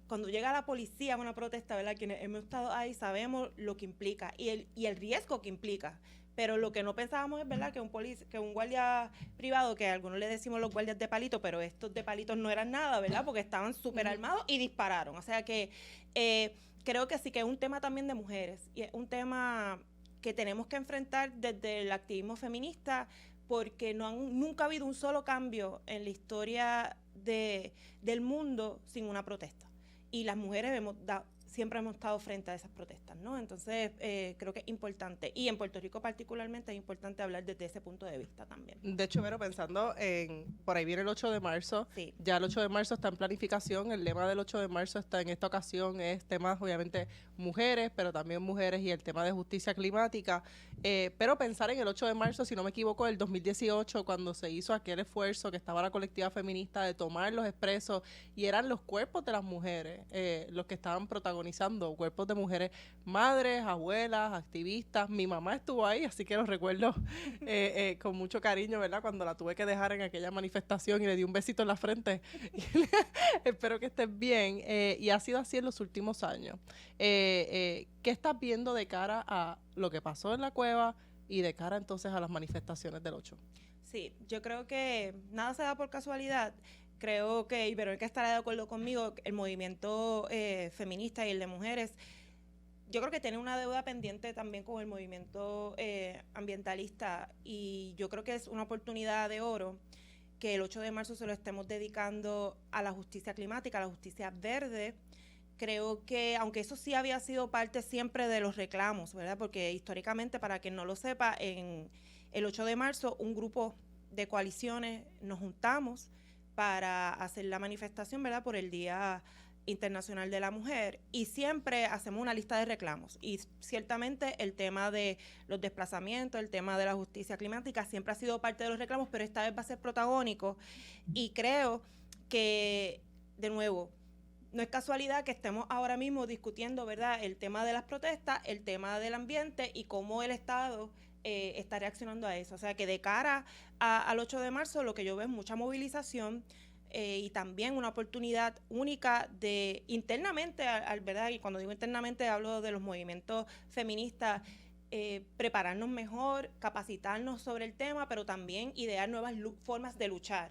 cuando llega la policía a una protesta, ¿verdad?, quienes hemos estado ahí sabemos lo que implica y el riesgo que implica. Pero lo que no pensábamos es, ¿verdad?, que un guardia privado, que a algunos le decimos los guardias de palito, pero estos de palitos no eran nada, ¿verdad?, porque estaban súper armados y dispararon. O sea que creo que sí que es un tema también de mujeres, y es un tema que tenemos que enfrentar desde el activismo feminista, porque nunca ha habido un solo cambio en la historia del mundo sin una protesta. Y las mujeres siempre hemos estado frente a esas protestas, ¿no? Entonces, creo que es importante. Y en Puerto Rico particularmente es importante hablar desde ese punto de vista también. De hecho, Vero, pensando por ahí viene el 8 de marzo, sí. Ya el 8 de marzo está en planificación. El lema del 8 de marzo está en esta ocasión es temas, obviamente, mujeres, pero también mujeres, y el tema de justicia climática. Pero pensar en el 8 de marzo, si no me equivoco, el 2018, cuando se hizo aquel esfuerzo que estaba la colectiva feminista de tomar los expresos, y eran los cuerpos de las mujeres los que estaban protagonizando, cuerpos de mujeres, madres, abuelas, activistas. Mi mamá estuvo ahí, así que lo recuerdo con mucho cariño, ¿verdad?, cuando la tuve que dejar en aquella manifestación y le di un besito en la frente. Espero que estés bien. Y ha sido así en los últimos años. ¿Qué estás viendo de cara a lo que pasó en la cueva y de cara entonces a las manifestaciones del 8? Sí, yo creo que nada se da por casualidad. Creo que, y Verónica estará de acuerdo conmigo, el movimiento feminista y el de mujeres, yo creo que tiene una deuda pendiente también con el movimiento ambientalista, y yo creo que es una oportunidad de oro que el 8 de marzo se lo estemos dedicando a la justicia climática, a la justicia verde. Creo que, aunque eso sí había sido parte siempre de los reclamos, ¿verdad?, porque históricamente, para quien no lo sepa, en el 8 de marzo un grupo de coaliciones nos juntamos para hacer la manifestación, ¿verdad?, por el Día Internacional de la Mujer, y siempre hacemos una lista de reclamos, y ciertamente el tema de los desplazamientos, el tema de la justicia climática siempre ha sido parte de los reclamos, pero esta vez va a ser protagónico, y creo que, de nuevo, no es casualidad que estemos ahora mismo discutiendo, ¿verdad?, el tema de las protestas, el tema del ambiente y cómo el Estado está reaccionando a eso. O sea que de cara al 8 de marzo lo que yo veo es mucha movilización y también una oportunidad única de internamente, ¿verdad? Y cuando digo internamente hablo de los movimientos feministas, prepararnos mejor, capacitarnos sobre el tema, pero también idear nuevas formas de luchar.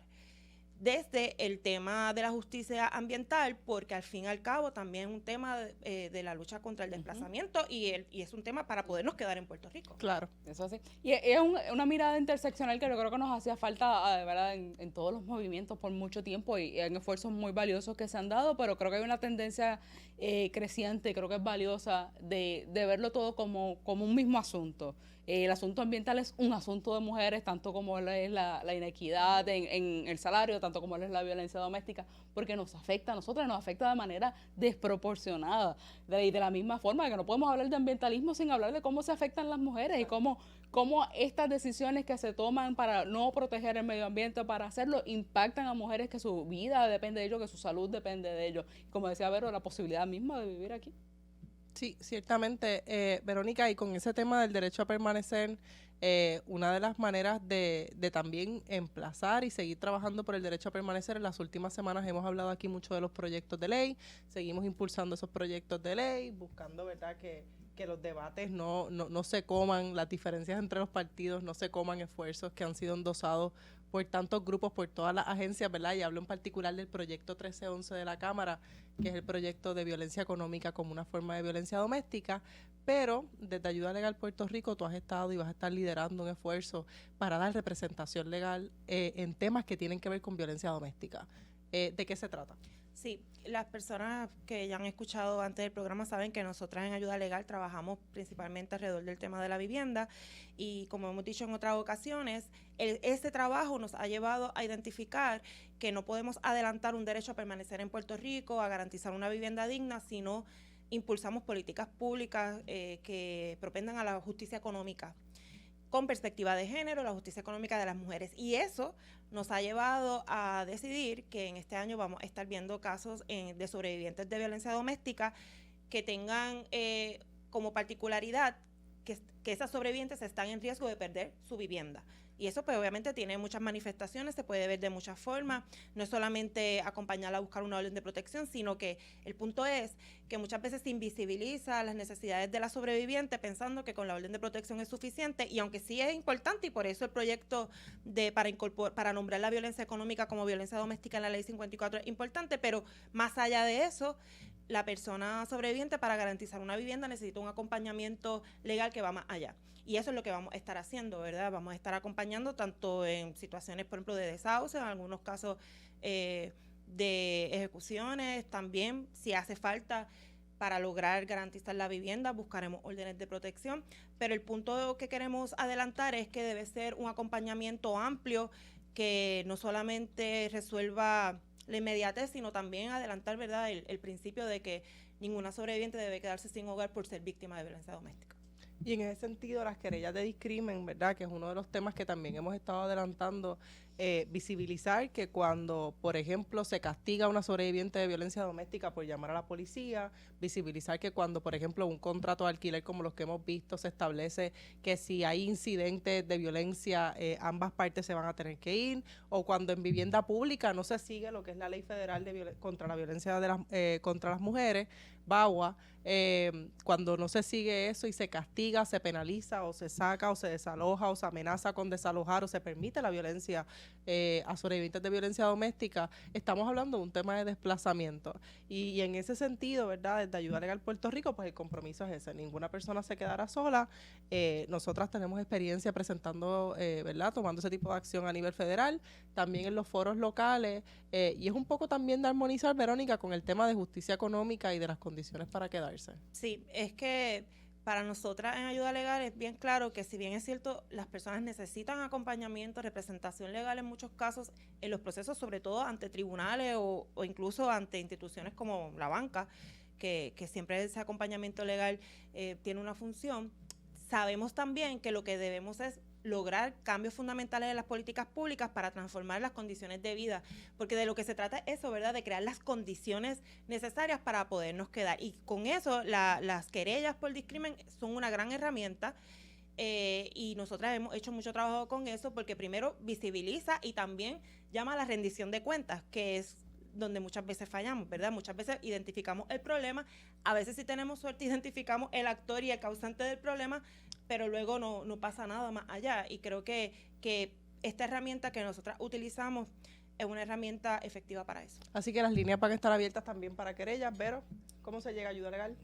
desde el tema de la justicia ambiental, porque al fin y al cabo también es un tema de la lucha contra el desplazamiento y es un tema para podernos quedar en Puerto Rico. Claro. Eso sí. Y es una mirada interseccional que yo creo que nos hacía falta, ¿verdad? En todos los movimientos por mucho tiempo y en esfuerzos muy valiosos que se han dado, pero creo que hay una tendencia creciente, creo que es valiosa, de verlo todo como un mismo asunto. El asunto ambiental es un asunto de mujeres, tanto como es la inequidad en el salario, tanto como es la violencia doméstica, porque nos afecta a nosotras, nos afecta de manera desproporcionada. De la misma forma que no podemos hablar de ambientalismo sin hablar de cómo se afectan las mujeres y cómo estas decisiones que se toman para no proteger el medio ambiente, para hacerlo, impactan a mujeres que su vida depende de ello, que su salud depende de ello. Como decía Vero, la posibilidad misma de vivir aquí. Sí, ciertamente, Verónica, y con ese tema del derecho a permanecer, una de las maneras de también emplazar y seguir trabajando por el derecho a permanecer, en las últimas semanas hemos hablado aquí mucho de los proyectos de ley, seguimos impulsando esos proyectos de ley, buscando, ¿verdad?, que los debates no se coman, las diferencias entre los partidos no se coman esfuerzos que han sido endosados por tantos grupos, por todas las agencias, ¿verdad? Y hablo en particular del proyecto 1311 de la Cámara, que es el proyecto de violencia económica como una forma de violencia doméstica, pero desde Ayuda Legal Puerto Rico tú has estado y vas a estar liderando un esfuerzo para dar representación legal en temas que tienen que ver con violencia doméstica. ¿De qué se trata? Sí, las personas que ya han escuchado antes del programa saben que nosotras en Ayuda Legal trabajamos principalmente alrededor del tema de la vivienda y como hemos dicho en otras ocasiones, este trabajo nos ha llevado a identificar que no podemos adelantar un derecho a permanecer en Puerto Rico, a garantizar una vivienda digna, sino impulsamos políticas públicas que propendan a la justicia económica con perspectiva de género, la justicia económica de las mujeres. Y eso nos ha llevado a decidir que en este año vamos a estar viendo casos de sobrevivientes de violencia doméstica que tengan como particularidad que esas sobrevivientes están en riesgo de perder su vivienda. Y eso pues obviamente tiene muchas manifestaciones, se puede ver de muchas formas, no es solamente acompañarla a buscar una orden de protección, sino que el punto es que muchas veces se invisibiliza las necesidades de la sobreviviente pensando que con la orden de protección es suficiente y aunque sí es importante y por eso el proyecto para nombrar la violencia económica como violencia doméstica en la ley 54 es importante, pero más allá de eso, la persona sobreviviente para garantizar una vivienda necesita un acompañamiento legal que va más allá. Y eso es lo que vamos a estar haciendo, ¿verdad? Vamos a estar acompañando tanto en situaciones, por ejemplo, de desahucio, en algunos casos de ejecuciones, también si hace falta para lograr garantizar la vivienda, buscaremos órdenes de protección, pero el punto que queremos adelantar es que debe ser un acompañamiento amplio que no solamente resuelva la inmediatez, sino también adelantar, ¿verdad?, el principio de que ninguna sobreviviente debe quedarse sin hogar por ser víctima de violencia doméstica. Y en ese sentido, las querellas de discrimen, ¿verdad?, que es uno de los temas que también hemos estado adelantando, visibilizar que cuando, por ejemplo, se castiga a una sobreviviente de violencia doméstica por llamar a la policía, visibilizar que cuando, por ejemplo, un contrato de alquiler como los que hemos visto se establece que si hay incidentes de violencia, ambas partes se van a tener que ir, o cuando en vivienda pública no se sigue lo que es la ley federal contra la violencia contra las mujeres, VAWA, cuando no se sigue eso y se castiga, se penaliza o se saca o se desaloja o se amenaza con desalojar o se permite la violencia a sobrevivientes de violencia doméstica, estamos hablando de un tema de desplazamiento. Y en ese sentido, ¿verdad?, desde Ayuda Legal Puerto Rico, pues el compromiso es ese, ninguna persona se quedará sola. Nosotras tenemos experiencia presentando, ¿verdad?, tomando ese tipo de acción a nivel federal, también en los foros locales, y es un poco también de armonizar, Verónica, con el tema de justicia económica y de las condiciones para quedarse. Sí, es que para nosotras en Ayuda Legal es bien claro que si bien es cierto, las personas necesitan acompañamiento, representación legal en muchos casos, en los procesos, sobre todo ante tribunales o incluso ante instituciones como la banca, que siempre ese acompañamiento legal tiene una función, sabemos también que lo que debemos es lograr cambios fundamentales en las políticas públicas para transformar las condiciones de vida, porque de lo que se trata es eso, ¿verdad?, de crear las condiciones necesarias para podernos quedar, y con eso las querellas por discrimen son una gran herramienta, y nosotras hemos hecho mucho trabajo con eso, porque primero visibiliza y también llama a la rendición de cuentas, que es donde muchas veces fallamos, ¿verdad? Muchas veces identificamos el problema, a veces si tenemos suerte identificamos el actor y el causante del problema, pero luego no pasa nada más allá. Y creo que esta herramienta que nosotras utilizamos es una herramienta efectiva para eso. Así que las líneas van a estar abiertas también para querellas. Vero, ¿cómo se llega a ayuda legal?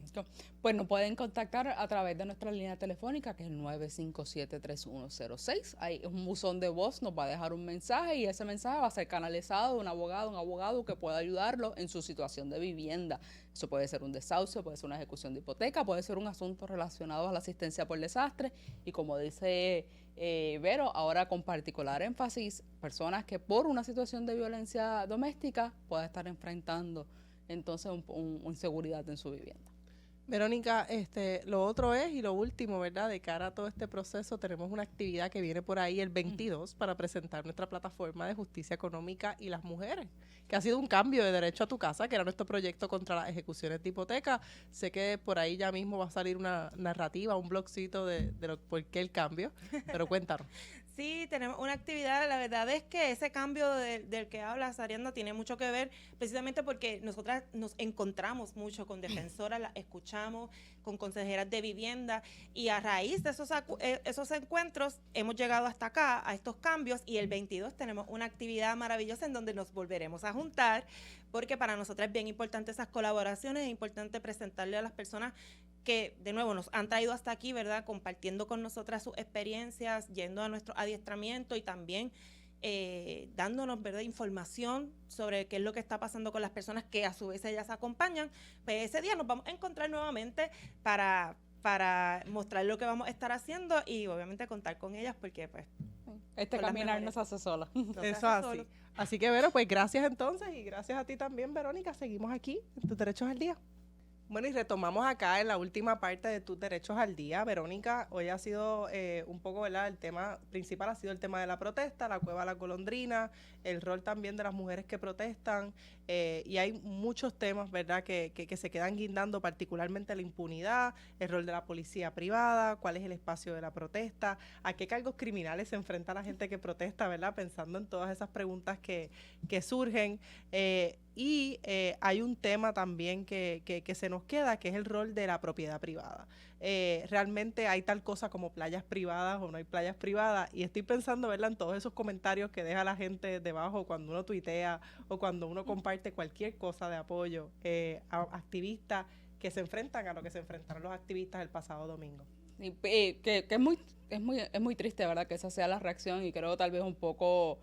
Pues nos pueden contactar a través de nuestra línea telefónica, que es el 957-3106. Hay un buzón de voz, nos va a dejar un mensaje y ese mensaje va a ser canalizado a un abogado que pueda ayudarlo en su situación de vivienda. Eso puede ser un desahucio, puede ser una ejecución de hipoteca, puede ser un asunto relacionado a la asistencia por desastre y como dice Vero, ahora con particular énfasis, personas que por una situación de violencia doméstica puedan estar enfrentando entonces una inseguridad en su vivienda. Verónica, lo otro es, y lo último, ¿verdad? De cara a todo este proceso, tenemos una actividad que viene por ahí el 22 para presentar nuestra plataforma de justicia económica y las mujeres, que ha sido un cambio de derecho a tu casa, que era nuestro proyecto contra las ejecuciones de hipoteca. Sé que por ahí ya mismo va a salir una narrativa, un blogcito de por qué el cambio, pero cuéntanos. Sí, tenemos una actividad, la verdad es que ese cambio del que habla Sarianda tiene mucho que ver precisamente porque nosotras nos encontramos mucho con defensoras, las escuchamos, con consejeras de vivienda y a raíz de esos encuentros hemos llegado hasta acá, a estos cambios y el 22 tenemos una actividad maravillosa en donde nos volveremos a juntar porque para nosotras es bien importante esas colaboraciones, es importante presentarle a las personas que, de nuevo, nos han traído hasta aquí, ¿verdad? Compartiendo con nosotras sus experiencias, yendo a nuestro adiestramiento y también dándonos, ¿verdad?, información sobre qué es lo que está pasando con las personas que a su vez ellas acompañan. Pues ese día nos vamos a encontrar nuevamente para mostrar lo que vamos a estar haciendo y obviamente contar con ellas porque, pues... Caminar nos hace sola. Eso así. Así que, Vero, pues gracias entonces y gracias a ti también, Verónica. Seguimos aquí en Tus Derechos al Día. Bueno, y retomamos acá en la última parte de Tus Derechos al Día. Verónica, hoy ha sido un poco, ¿verdad? El tema principal ha sido el tema de la protesta, la Cueva de la Golondrina, el rol también de las mujeres que protestan, y hay muchos temas, ¿verdad?, que se quedan guindando, particularmente la impunidad, el rol de la policía privada, cuál es el espacio de la protesta, a qué cargos criminales se enfrenta la gente que protesta, ¿verdad?, pensando en todas esas preguntas que surgen. Y hay un tema también que se nos queda, que es el rol de la propiedad privada. Realmente hay tal cosa como playas privadas o no hay playas privadas, y estoy pensando, ¿verdad?, en todos esos comentarios que deja la gente debajo cuando uno tuitea o cuando uno comparte cualquier cosa de apoyo a activistas que se enfrentan a lo que se enfrentaron los activistas el pasado domingo. Y, que es muy triste, ¿verdad?, que esa sea la reacción y creo tal vez un poco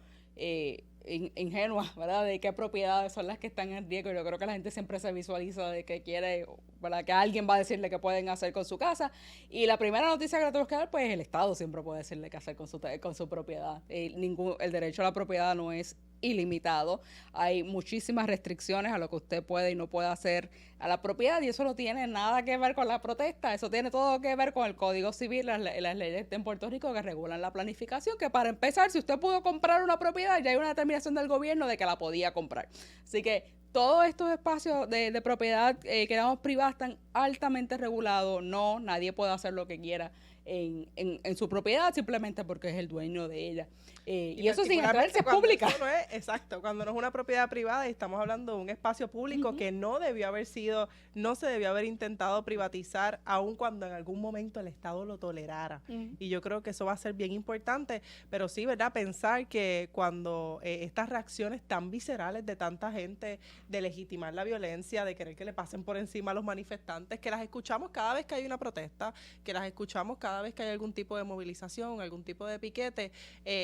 ingenua, ¿verdad?, de qué propiedades son las que están en riesgo. Yo creo que la gente siempre se visualiza de que quiere, ¿verdad?, que alguien va a decirle qué pueden hacer con su casa, y la primera noticia que le tenemos que dar, pues el Estado siempre puede decirle qué hacer con su propiedad. El derecho a la propiedad no es ilimitado, hay muchísimas restricciones a lo que usted puede y no puede hacer a la propiedad, y eso no tiene nada que ver con la protesta, eso tiene todo que ver con el Código Civil, las leyes en Puerto Rico que regulan la planificación, que para empezar, si usted pudo comprar una propiedad, ya hay una determinación del gobierno de que la podía comprar. Así que todos estos espacios de propiedad que llamamos privadas están altamente regulados, nadie puede hacer lo que quiera en su propiedad simplemente porque es el dueño de ella. Y eso sin entrar si es pública. Exacto, cuando no es una propiedad privada y estamos hablando de un espacio público que no se debió haber intentado privatizar, aun cuando en algún momento el Estado lo tolerara. Y yo creo que eso va a ser bien importante, pero sí, ¿verdad?, pensar que cuando estas reacciones tan viscerales de tanta gente, de legitimar la violencia, de querer que le pasen por encima a los manifestantes, que las escuchamos cada vez que hay una protesta, que las escuchamos cada vez que hay algún tipo de movilización, algún tipo de piquete,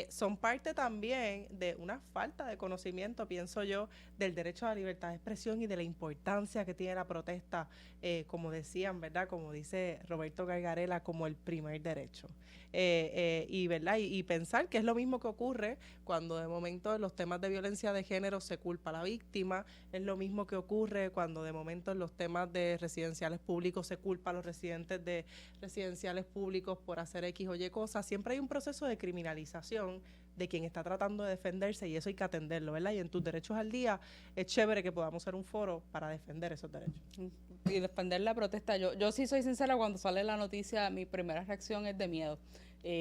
son parte también de una falta de conocimiento, pienso yo, del derecho a la libertad de expresión y de la importancia que tiene la protesta, como decían, ¿verdad?, como dice Roberto Gargarella, como el primer derecho. Y ¿verdad? Y pensar que es lo mismo que ocurre cuando de momento en los temas de violencia de género se culpa a la víctima, es lo mismo que ocurre cuando de momento en los temas de residenciales públicos se culpa a los residentes de residenciales públicos por hacer X o Y cosas. Siempre hay un proceso de criminalización de quien está tratando de defenderse y eso hay que atenderlo, ¿verdad? Y en Tus Derechos al Día es chévere que podamos ser un foro para defender esos derechos. Y defender la protesta. Yo sí soy sincera, cuando sale la noticia, mi primera reacción es de miedo,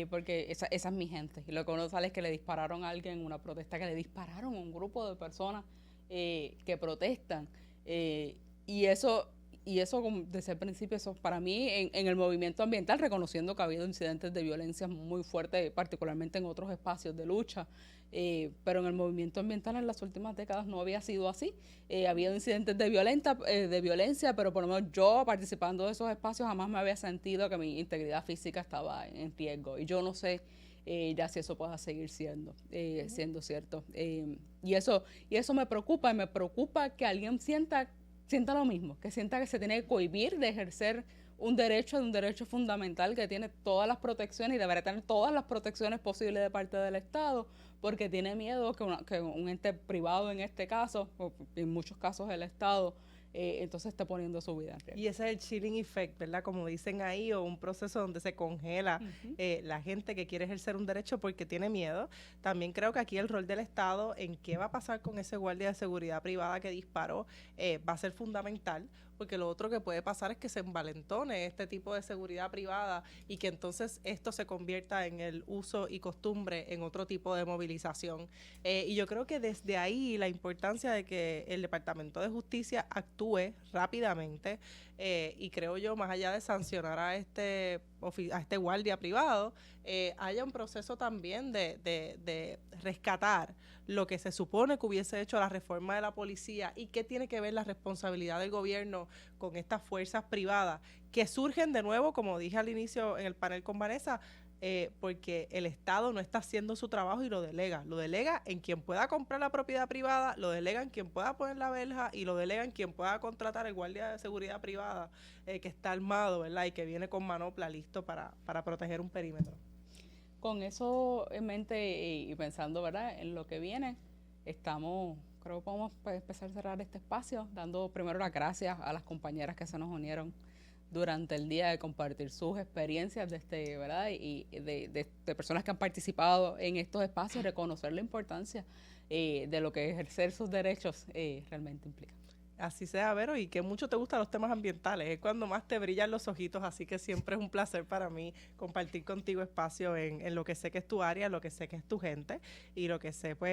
porque esa es mi gente. Y lo que uno sale es que le dispararon a alguien en una protesta, que le dispararon a un grupo de personas que protestan. Y eso y eso desde el principio, eso para mí en el movimiento ambiental, reconociendo que ha habido incidentes de violencia muy fuertes, particularmente en otros espacios de lucha, pero en el movimiento ambiental en las últimas décadas no había sido así. Ha habido incidentes de violencia, pero por lo menos yo participando de esos espacios jamás me había sentido que mi integridad física estaba en riesgo. Y yo no sé ya si eso pueda seguir siendo cierto. Y eso me preocupa, y me preocupa que alguien sienta lo mismo, que sienta que se tiene que cohibir de ejercer un derecho fundamental que tiene todas las protecciones y debería tener todas las protecciones posibles de parte del Estado, porque tiene miedo que un ente privado en este caso, o en muchos casos el Estado, entonces esté poniendo su vida en riesgo. Y ese es el chilling effect, ¿verdad? Como dicen ahí, o un proceso donde se congela la gente que quiere ejercer un derecho porque tiene miedo. También creo que aquí el rol del Estado en qué va a pasar con ese guardia de seguridad privada que disparó va a ser fundamental, porque lo otro que puede pasar es que se envalentone este tipo de seguridad privada y que entonces esto se convierta en el uso y costumbre en otro tipo de movilización. Y yo creo que desde ahí la importancia de que el Departamento de Justicia actúe rápidamente y creo yo, más allá de sancionar a este guardia privado, haya un proceso también de rescatar lo que se supone que hubiese hecho la reforma de la policía y qué tiene que ver la responsabilidad del gobierno con estas fuerzas privadas que surgen de nuevo, como dije al inicio en el panel con Vanessa, porque el Estado no está haciendo su trabajo y lo delega en quien pueda comprar la propiedad privada, lo delega en quien pueda poner la verja y lo delega en quien pueda contratar el guardia de seguridad privada que está armado, ¿verdad? Y que viene con manopla listo para proteger un perímetro. Con eso en mente y pensando, ¿verdad?, en lo que viene, creo que podemos empezar a cerrar este espacio dando primero las gracias a las compañeras que se nos unieron durante el día de compartir sus experiencias ¿verdad? Y de personas que han participado en estos espacios, reconocer la importancia de lo que ejercer sus derechos realmente implica. Así sea, Vero, y que mucho te gustan los temas ambientales, es cuando más te brillan los ojitos, así que siempre es un placer para mí compartir contigo espacio en lo que sé que es tu área, lo que sé que es tu gente y lo que sé pues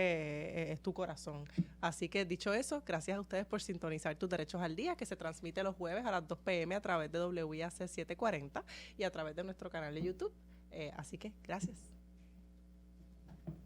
es tu corazón. Así que dicho eso, gracias a ustedes por sintonizar Tus Derechos al Día, que se transmite los jueves a las 2 p.m. a través de WIAC 740 y a través de nuestro canal de YouTube. Así que gracias.